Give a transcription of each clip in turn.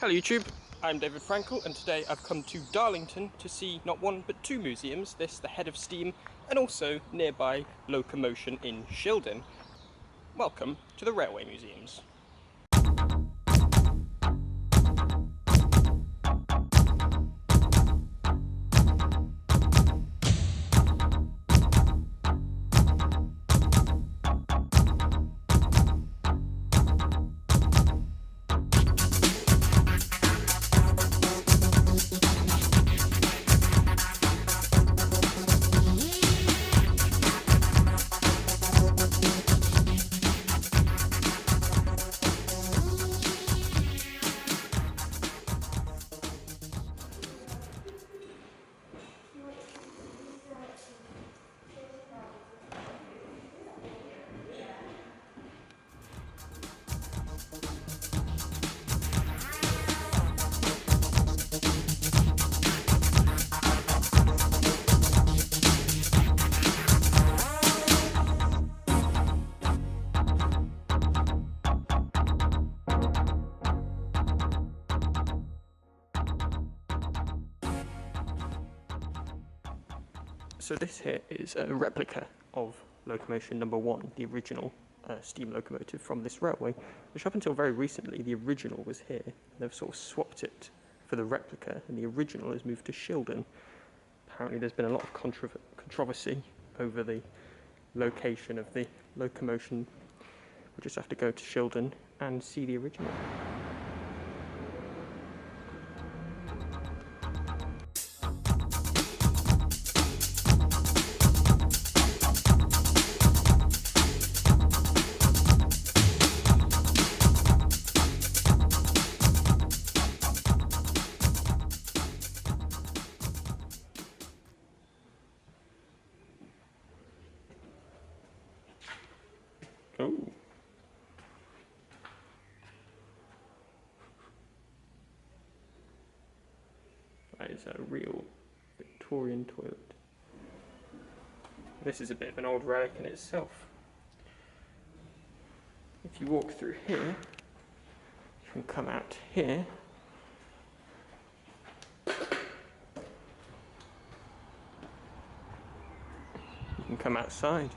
Hello YouTube, I'm David Frankel and today I've come to Darlington to see not one but two museums, this the Head of Steam and also nearby Locomotion in Shildon. Welcome to the Railway Museums. So this here is a replica of locomotion number 1, the original steam locomotive from this railway, which up until very recently the original was here. They've sort of swapped it for the replica and the original has moved to Shildon. Apparently there's been a lot of controversy over the location of the locomotion. We'll just have to go to Shildon and see the original. Oh. That is a real Victorian toilet. This is a bit of an old relic in itself. If you walk through here, you can come out here. You can come outside.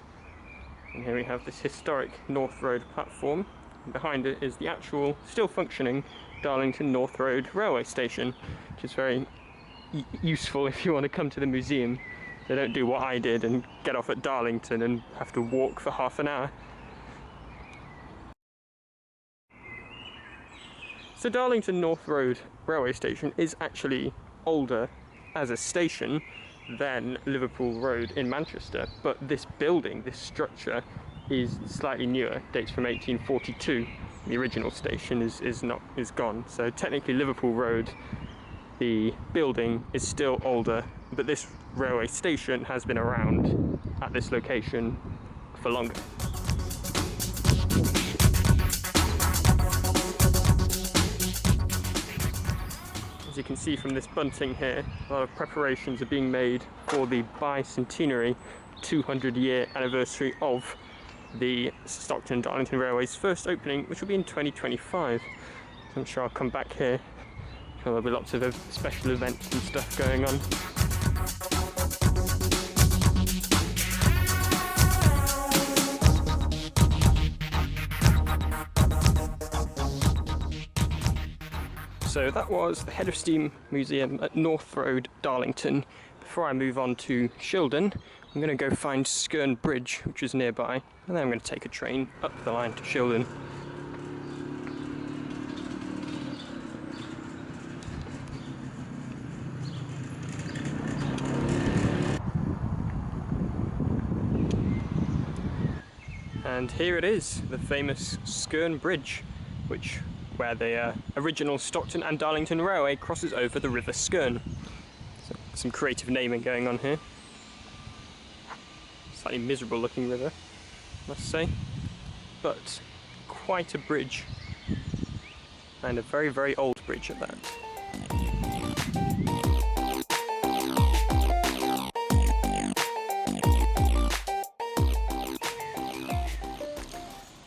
And here we have this historic North Road platform. And behind it is the actual, still functioning Darlington North Road railway station, which is very useful if you want to come to the museum. They don't do what I did and get off at Darlington and have to walk for half an hour. So Darlington North Road railway station is actually older as a station than Liverpool Road in Manchester, but this building, this structure, is slightly newer, dates from 1842. The original station is gone, so technically Liverpool Road, the building is still older, but this railway station has been around at this location for longer. As you can see from this bunting here, a lot of preparations are being made for the bicentenary 200-year anniversary of the Stockton Darlington Railway's first opening, which will be in 2025. So I'm sure I'll come back here. There'll be lots of special events and stuff going on. So that was the Head of Steam Museum at North Road, Darlington. Before I move on to Shildon, I'm going to go find Skearne Bridge, which is nearby, and then I'm going to take a train up the line to Shildon. And here it is, the famous Skearne Bridge, where the original Stockton and Darlington Railway crosses over the River Skearne. So, some creative naming going on here. Slightly miserable looking river, must say, but quite a bridge, and a very, very old bridge at that.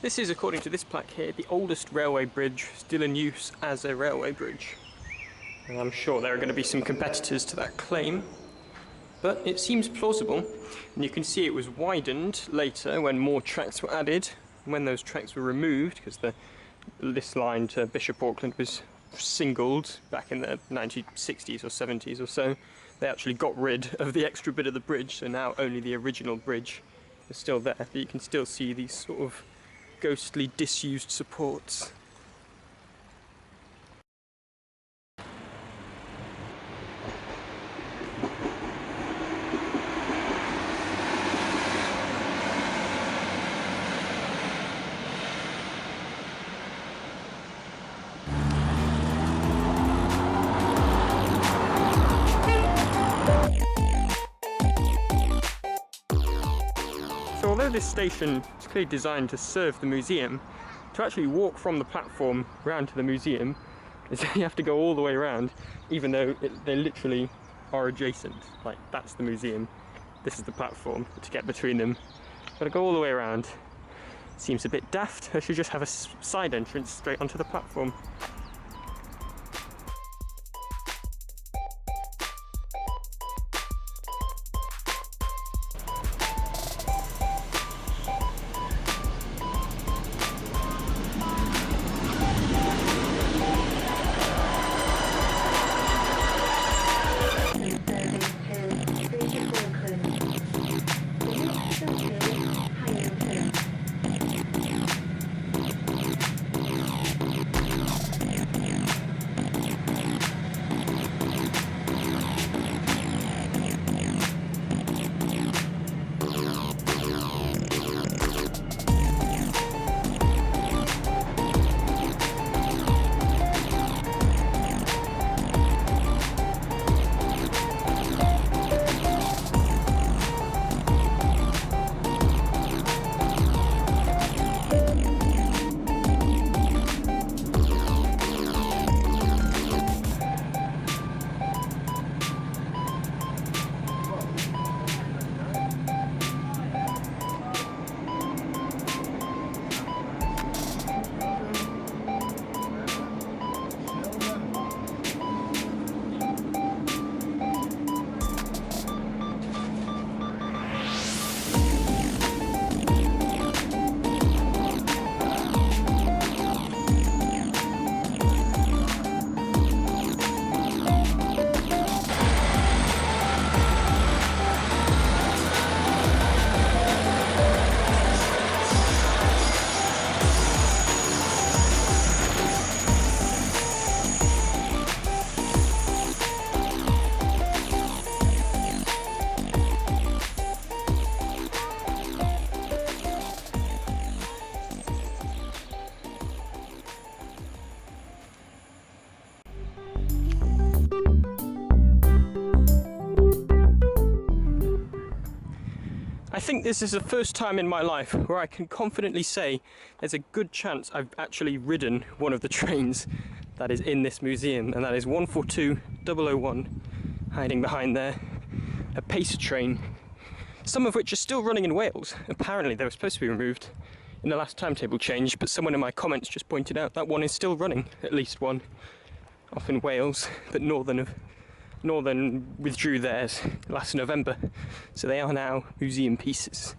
This is, according to this plaque here, the oldest railway bridge still in use as a railway bridge. And I'm sure there are going to be some competitors to that claim, but it seems plausible. And you can see it was widened later when more tracks were added. And when those tracks were removed, because this line to Bishop Auckland was singled back in the 1960s or 70s or so, they actually got rid of the extra bit of the bridge, so now only the original bridge is still there, but you can still see these sort of ghostly disused supports. So although this station is clearly designed to serve the museum, to actually walk from the platform round to the museum, you have to go all the way around, even though they literally are adjacent. Like, that's the museum, this is the platform. To get between them, got to go all the way around. Seems a bit daft. I should just have a side entrance straight onto the platform. I think this is the first time in my life where I can confidently say there's a good chance I've actually ridden one of the trains that is in this museum, and that is 142-001, hiding behind there, a pacer train, some of which are still running in Wales. Apparently they were supposed to be removed in the last timetable change, but someone in my comments just pointed out that one is still running, at least one, off in Wales, but Northern withdrew theirs last November, so they are now museum pieces.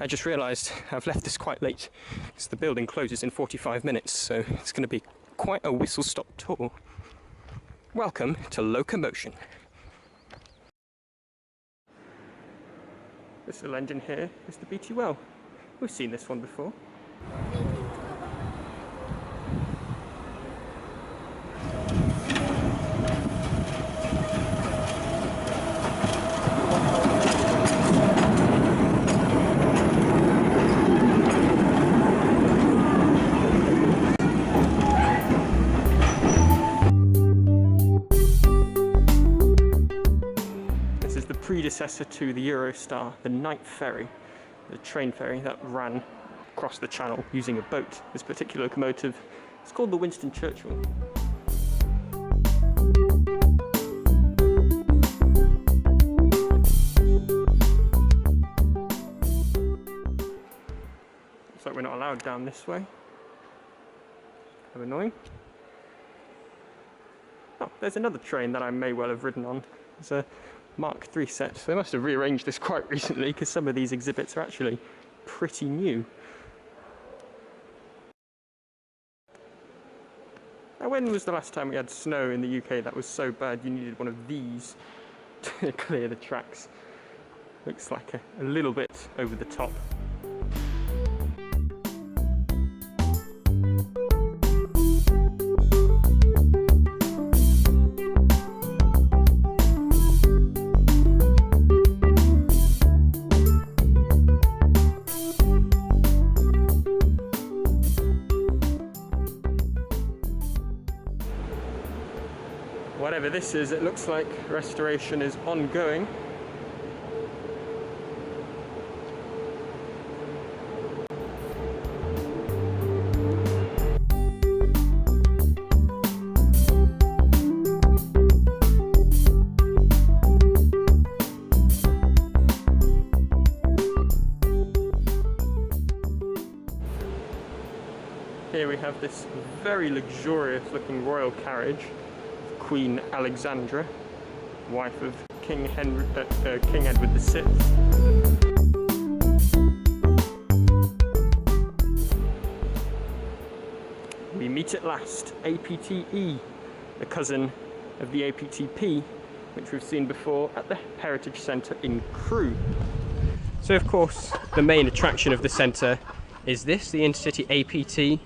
I just realised I've left this quite late because the building closes in 45 minutes, so it's going to be quite a whistle-stop tour. Welcome to Locomotion. This little engine here is the BT Well. We've seen this one before. Predecessor to the Eurostar, the Night Ferry, the train ferry that ran across the channel using a boat. This particular locomotive is called the Winston Churchill. we're not allowed down this way. Kind of annoying. Oh, there's another train that I may well have ridden on. It's a Mark III set. So they must have rearranged this quite recently, because some of these exhibits are actually pretty new. Now, when was the last time we had snow in the UK that was so bad you needed one of these to clear the tracks? Looks like a little bit over the top. Whatever this is, it looks like restoration is ongoing. Here we have this very luxurious looking royal carriage. Queen Alexandra, wife of King Edward VI. We meet at last APT-E, the cousin of the APT-P, which we've seen before at the Heritage Centre in Crewe. So of course the main attraction of the centre is this, the Intercity APT.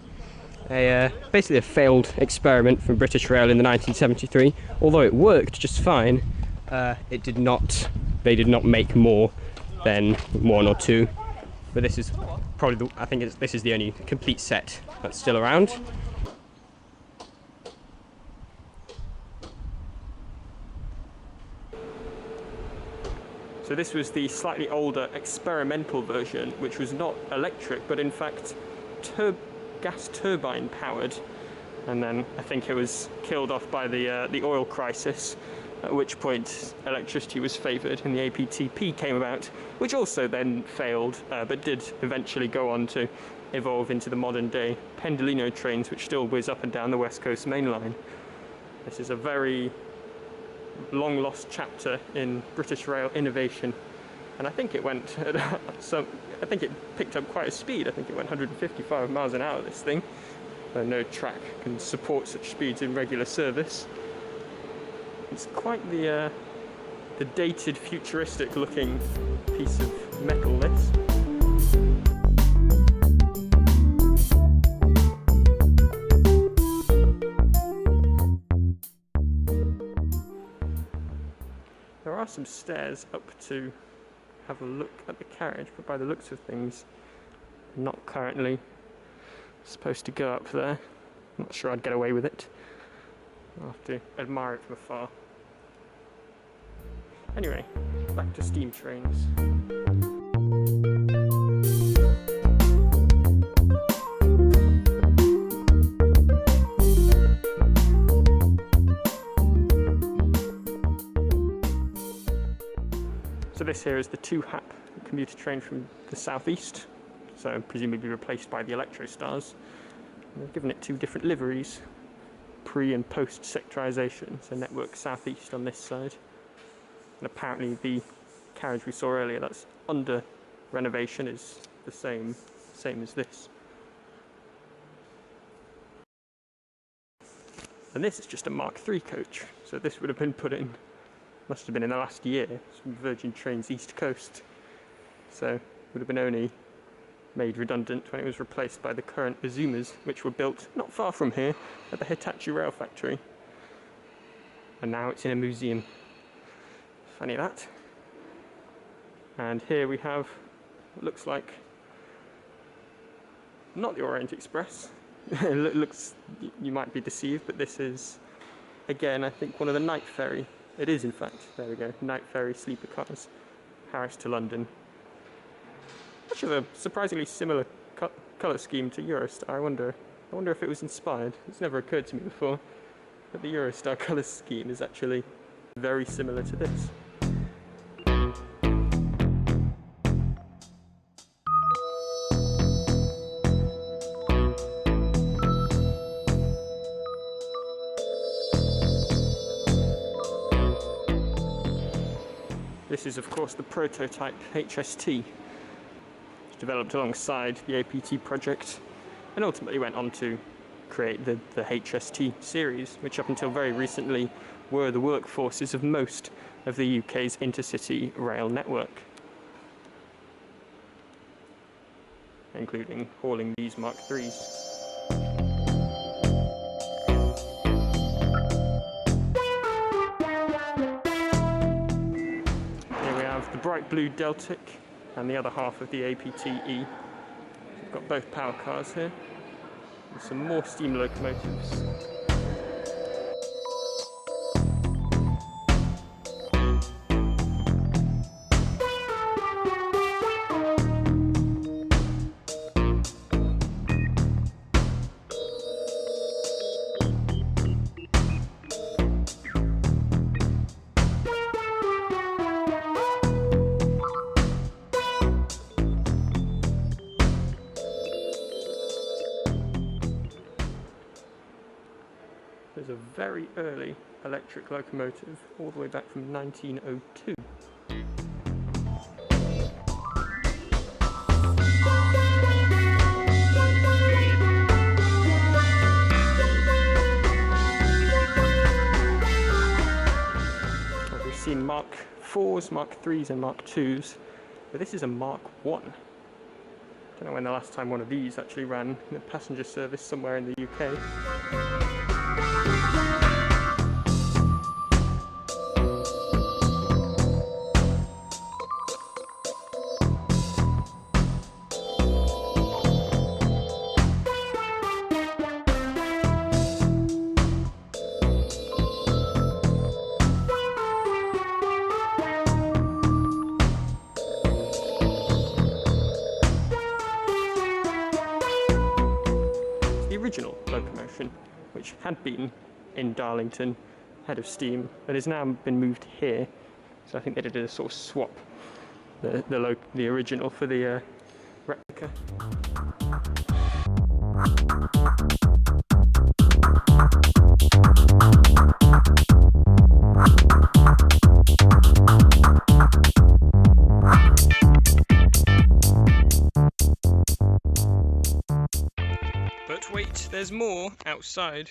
Basically a failed experiment from British Rail in the 1973. Although it worked just fine, they did not make more than one or two. But this is probably this is the only complete set that's still around. So this was the slightly older experimental version, which was not electric, but in fact gas turbine powered, and then I think it was killed off by the oil crisis, at which point electricity was favoured and the APT-P came about, which also then failed, but did eventually go on to evolve into the modern day Pendolino trains, which still whiz up and down the West Coast Main Line. This is a very long lost chapter in British Rail innovation, and I think it went at I think it picked up quite a speed. I think it went 155 miles an hour, this thing. No track can support such speeds in regular service. It's quite the dated, futuristic looking piece of metal, this. There are some stairs up to have a look at the carriage, but by the looks of things, not currently supposed to go up there. I'm not sure I'd get away with it. I'll have to admire it from afar. Anyway, back to steam trains. So this here is the 2-hap commuter train from the southeast, so presumably replaced by the Electrostars. And they've given it 2 different liveries, pre and post sectorisation, so Network Southeast on this side. And apparently the carriage we saw earlier that's under renovation is the same as this. And this is just a Mark III coach, so this would have been put in, must have been in the last year, from Virgin Trains East Coast. So it would have been only made redundant when it was replaced by the current Azumas, which were built not far from here at the Hitachi Rail Factory. And now it's in a museum. Funny that. And here we have what looks like not the Orient Express. It looks, you might be deceived, but this is again I think one of the Night Ferry. It is, in fact. There we go. Night Ferry sleeper cars, Paris to London. Which is a surprisingly similar colour scheme to Eurostar. I wonder if it was inspired. It's never occurred to me before, but the Eurostar colour scheme is actually very similar to this. This is of course the prototype HST, developed alongside the APT project, and ultimately went on to create the HST series, which up until very recently were the workforces of most of the UK's intercity rail network, including hauling these Mark IIIs. Here we have the bright blue Deltic and the other half of the APT-E. We've got both power cars here, and some more steam locomotives. There's a very early electric locomotive, all the way back from 1902. Well, we've seen Mark IVs, Mark IIIs and Mark IIs, but this is a Mark I. Don't know when the last time one of these actually ran in a passenger service somewhere in the UK. Original locomotion, which had been in Darlington, head of steam, but has now been moved here. So I think they did a sort of swap, the original for the replica. But wait, there's more outside,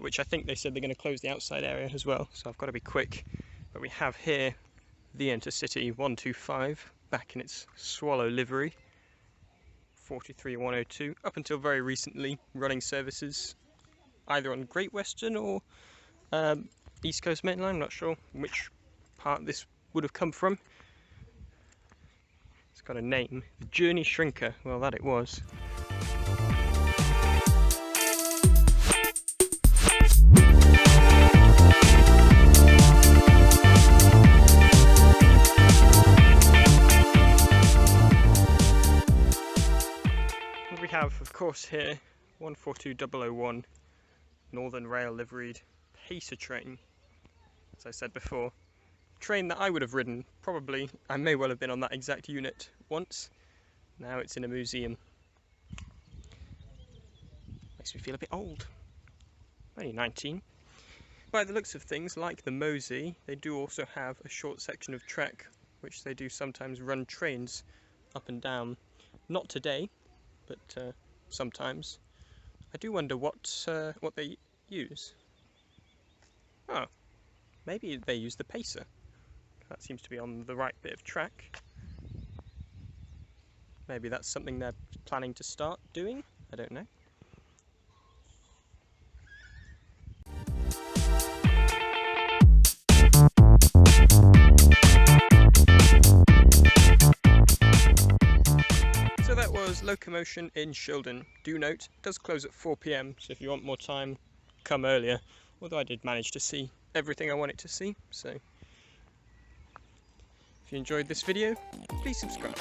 which I think they said they're going to close the outside area as well, so I've got to be quick. But we have here the Intercity 125 back in its swallow livery, 43102, up until very recently running services either on Great Western or East Coast Main Line. I'm not sure which part this would have come from. It's got a name, the Journey Shrinker. Well, that it was. We have, of course, here 142001 Northern Rail liveried Pacer train. As I said before, train that I would have ridden. Probably, I may well have been on that exact unit once. Now it's in a museum. Makes me feel a bit old. Only 19. By the looks of things, like the Mosey, they do also have a short section of track, which they do sometimes run trains up and down. Not today, but sometimes. I do wonder what they use. Oh, maybe they use the Pacer. That seems to be on the right bit of track. Maybe that's something they're planning to start doing? I don't know. So that was Locomotion in Shildon. Do note, it does close at 4 PM, so if you want more time, come earlier. Although I did manage to see everything I wanted to see, so if you enjoyed this video, please subscribe.